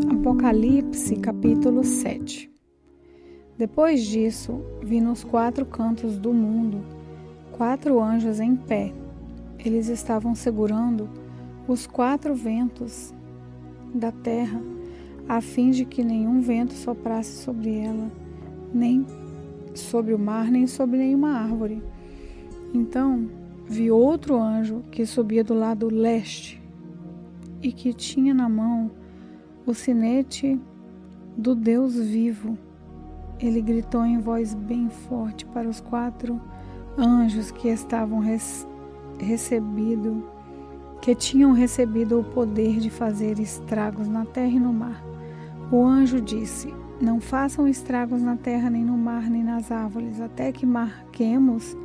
Apocalipse, capítulo 7. Depois disso, vi nos 4 cantos do mundo 4 anjos em pé. Eles estavam segurando os 4 ventos da terra, a fim de que nenhum vento soprasse sobre ela, nem sobre o mar, nem sobre nenhuma árvore. Então, vi outro anjo que subia do lado leste e que tinha na mão o sinete do Deus vivo. Ele gritou em voz bem forte para os 4 anjos que estavam que tinham recebido o poder de fazer estragos na terra e no mar. O anjo disse: não façam estragos na terra, nem no mar, nem nas árvores, até que marquemos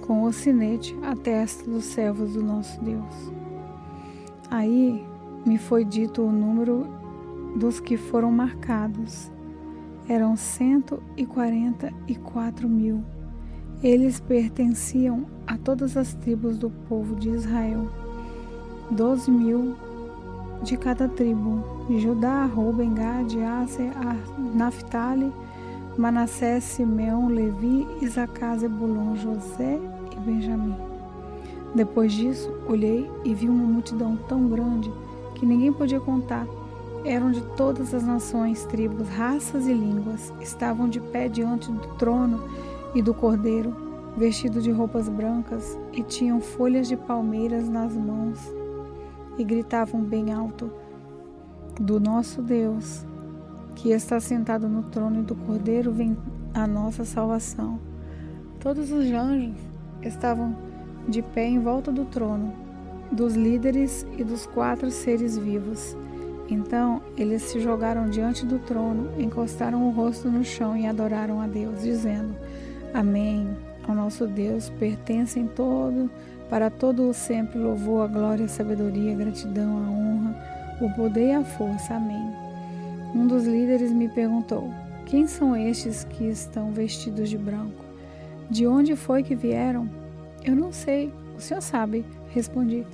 com o sinete a testa dos servos do nosso Deus. Aí me foi dito o número dos que foram marcados. Eram 144.000. Eles pertenciam a todas as tribos do povo de Israel. 12.000 de cada tribo: Judá, Ruben, Gade, Áser, Naftali, Manassés, Simeão, Levi, Isacar, Zebulon, José e Benjamim. Depois disso, olhei e vi uma multidão tão grande que ninguém podia contar. Eram de todas as nações, tribos, raças e línguas. Estavam de pé diante do trono e do Cordeiro, vestidos de roupas brancas, e tinham folhas de palmeiras nas mãos, e gritavam bem alto: do nosso Deus, que está sentado no trono, e do Cordeiro vem a nossa salvação. Todos os anjos estavam de pé em volta do trono, dos líderes e dos 4 seres vivos. Então eles se jogaram diante do trono, encostaram o rosto no chão e adoraram a Deus, dizendo: Amém. Ao nosso Deus pertencem para todo o sempre louvor, a glória, a sabedoria, a gratidão, a honra, o poder e a força. Amém. Um dos líderes me perguntou: quem são estes que estão vestidos de branco? De onde foi que vieram? Eu não sei, o senhor sabe, respondi.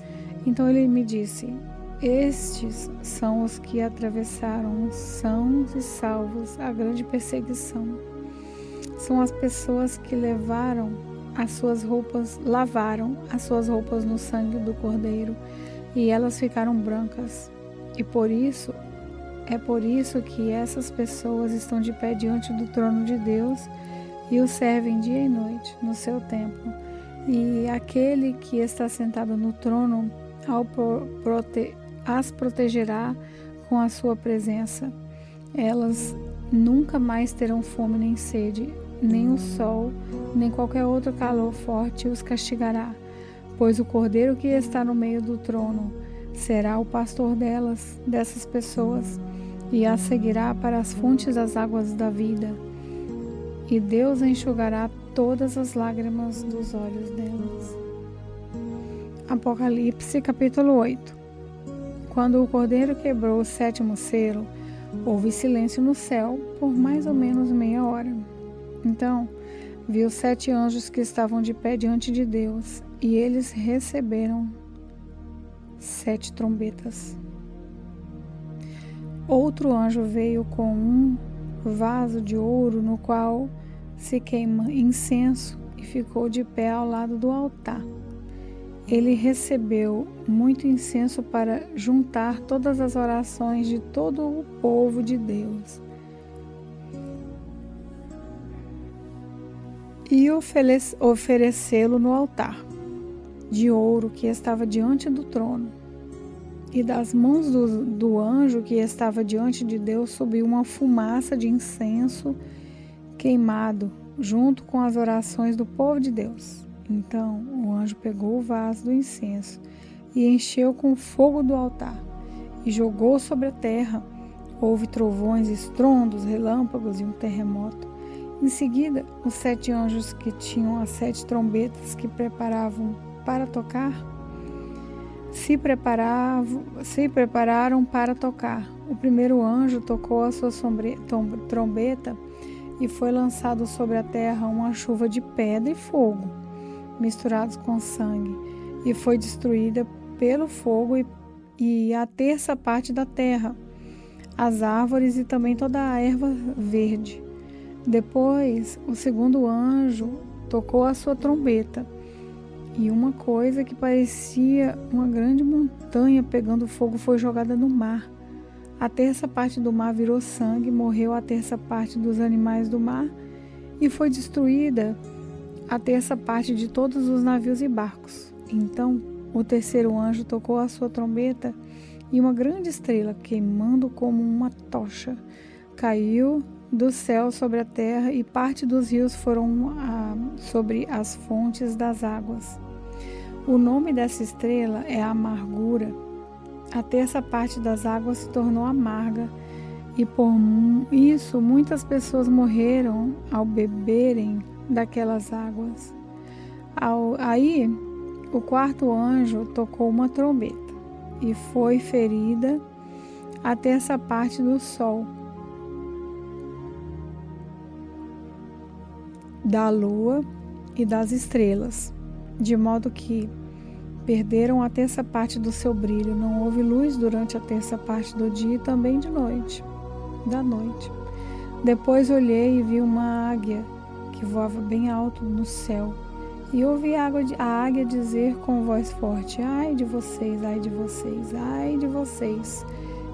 Então ele me disse: estes são os que atravessaram sãos e salvos a grande perseguição. São as pessoas que lavaram as suas roupas no sangue do Cordeiro, e elas ficaram brancas. E por isso que essas pessoas estão de pé diante do trono de Deus e o servem dia e noite no seu templo. E aquele que está sentado no trono as protegerá com a sua presença. Elas nunca mais terão fome nem sede, nem o sol, nem qualquer outro calor forte os castigará, pois o Cordeiro que está no meio do trono será o pastor dessas pessoas, e as seguirá para as fontes das águas da vida, e Deus enxugará todas as lágrimas dos olhos delas. Apocalipse, capítulo 8. Quando o Cordeiro quebrou o 7º selo, houve silêncio no céu por mais ou menos meia hora. Então, vi os 7 anjos que estavam de pé diante de Deus, e eles receberam 7 trombetas. Outro anjo veio com um vaso de ouro no qual se queima incenso e ficou de pé ao lado do altar. Ele recebeu muito incenso para juntar todas as orações de todo o povo de Deus e oferecê-lo no altar de ouro que estava diante do trono. E das mãos do anjo que estava diante de Deus subiu uma fumaça de incenso queimado, junto com as orações do povo de Deus. Então o anjo pegou o vaso do incenso e encheu com fogo do altar e jogou sobre a terra. Houve trovões, estrondos, relâmpagos e um terremoto. Em seguida, os 7 anjos que tinham as 7 trombetas que preparavam para tocar, se prepararam para tocar. O primeiro anjo tocou a sua trombeta e foi lançado sobre a terra uma chuva de pedra e fogo, misturados com sangue, e foi destruída pelo fogo e a terça parte da terra. as árvores e também toda a erva verde. Depois, o segundo anjo tocou a sua trombeta, e uma coisa que parecia uma grande montanha pegando fogo foi jogada no mar. A terça parte do mar virou sangue, morreu a terça parte dos animais do mar, e foi destruída a terça parte de todos os navios e barcos. Então, o terceiro anjo tocou a sua trombeta, e uma grande estrela, queimando como uma tocha, caiu do céu sobre a terra, e parte dos rios foram sobre as fontes das águas. O nome dessa estrela é amargura. A terça parte das águas se tornou amarga, e por isso muitas pessoas morreram ao beberem daquelas águas. Aí, o quarto anjo tocou uma trombeta, e foi ferida a terça parte do sol, da lua e das estrelas, de modo que perderam a terça parte do seu brilho. Não houve luz durante a terça parte do dia e também da noite. Depois olhei e vi uma águia que voava bem alto no céu, e ouvi a águia dizer com voz forte: ai de vocês, ai de vocês, ai de vocês,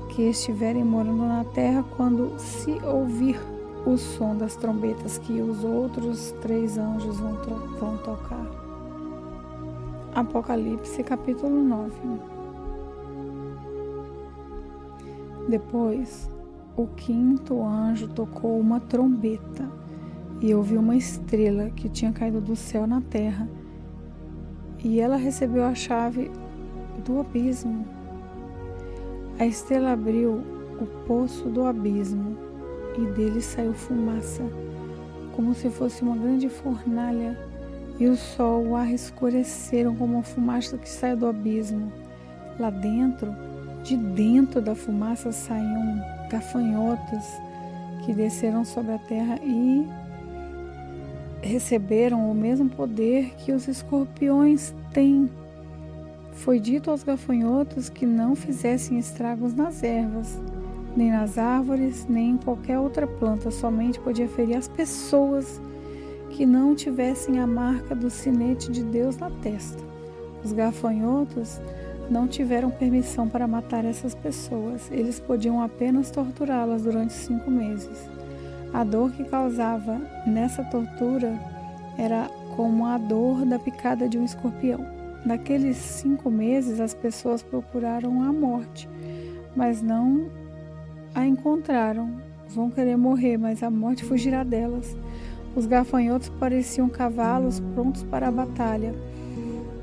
que estiverem morando na terra quando se ouvir o som das trombetas que os outros 3 anjos vão tocar. Apocalipse capítulo 9. Depois, o quinto anjo tocou uma trombeta, e eu vi uma estrela que tinha caído do céu na terra, e ela recebeu a chave do abismo. A estrela abriu o poço do abismo, e dele saiu fumaça, como se fosse uma grande fornalha, e o sol e o ar escureceram como a fumaça que sai do abismo. Lá dentro, de dentro da fumaça, saíam gafanhotos que desceram sobre a terra e receberam o mesmo poder que os escorpiões têm. Foi dito aos gafanhotos que não fizessem estragos nas ervas, nem nas árvores, nem em qualquer outra planta, somente podia ferir as pessoas que não tivessem a marca do sinete de Deus na testa. Os gafanhotos não tiveram permissão para matar essas pessoas. Eles podiam apenas torturá-las durante 5 meses. A dor que causava nessa tortura era como a dor da picada de um escorpião. Naqueles 5 meses, as pessoas procuraram a morte, mas não a encontraram. Vão querer morrer, mas a morte fugirá delas. Os gafanhotos pareciam cavalos prontos para a batalha.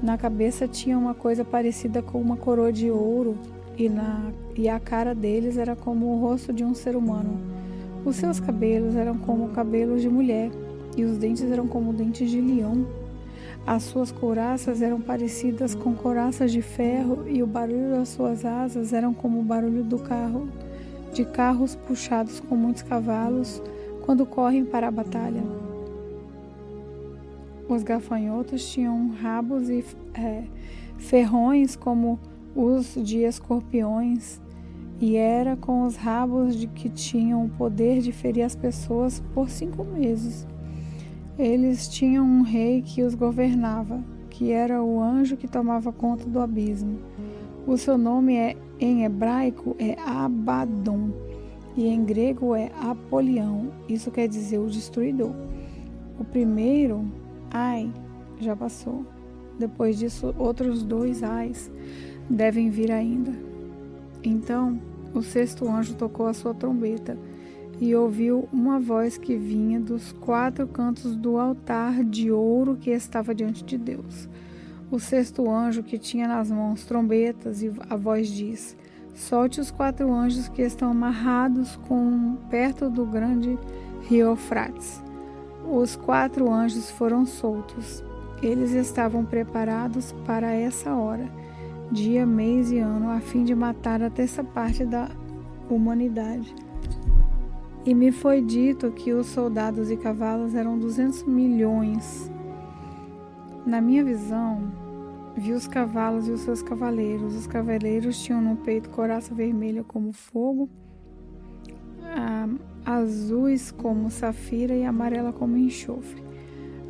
Na cabeça tinha uma coisa parecida com uma coroa de ouro, e a cara deles era como o rosto de um ser humano. Os seus cabelos eram como cabelos de mulher, e os dentes eram como dentes de leão. As suas couraças eram parecidas com couraças de ferro, e o barulho das suas asas eram como o barulho de carros puxados com muitos cavalos quando correm para a batalha. Os gafanhotos tinham rabos e ferrões como os de escorpiões, e era com os rabos que tinham o poder de ferir as pessoas por 5 meses. Eles tinham um rei que os governava, que era o anjo que tomava conta do abismo. O seu nome em hebraico é Abaddon, e em grego é Apolião. Isso quer dizer o destruidor. O primeiro ai já passou. Depois disso, outros 2 ais devem vir ainda. Então, o sexto anjo tocou a sua trombeta, e ouviu uma voz que vinha dos 4 cantos do altar de ouro que estava diante de Deus. O sexto anjo, que tinha nas mãos trombetas, e a voz diz: solte os 4 anjos que estão amarrados perto do grande rio Eufrates. Os 4 anjos foram soltos. Eles estavam preparados para essa hora, dia, mês e ano, a fim de matar a terça parte da humanidade. E me foi dito que os soldados e cavalos eram 200 milhões. Na minha visão, vi os cavalos e os seus cavaleiros. Os cavaleiros tinham no peito couraça vermelha como fogo, azuis como safira e amarela como enxofre.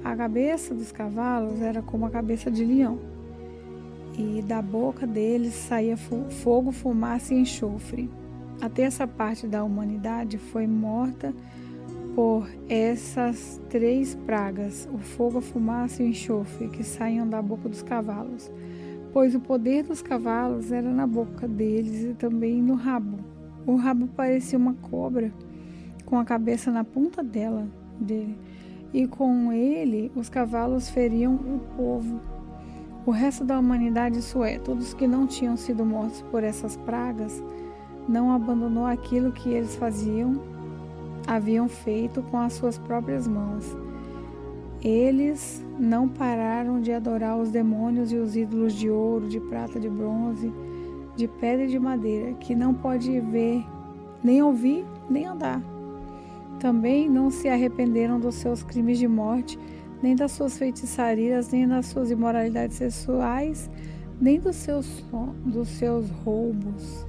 A cabeça dos cavalos era como a cabeça de leão, e da boca deles saía fogo, fumaça e enxofre. A terça parte da humanidade foi morta por essas 3 pragas, o fogo, a fumaça e o enxofre, que saíam da boca dos cavalos, pois o poder dos cavalos era na boca deles e também no rabo. O rabo parecia uma cobra, com a cabeça na ponta dele, e com ele os cavalos feriam o povo. O resto da humanidade, isso é, todos que não tinham sido mortos por essas pragas, não abandonou aquilo que eles haviam feito com as suas próprias mãos. Eles não pararam de adorar os demônios e os ídolos de ouro, de prata, de bronze, de pedra e de madeira, que não pode ver, nem ouvir, nem andar. Também não se arrependeram dos seus crimes de morte, nem das suas feitiçarias, nem das suas imoralidades sexuais, nem dos seus roubos.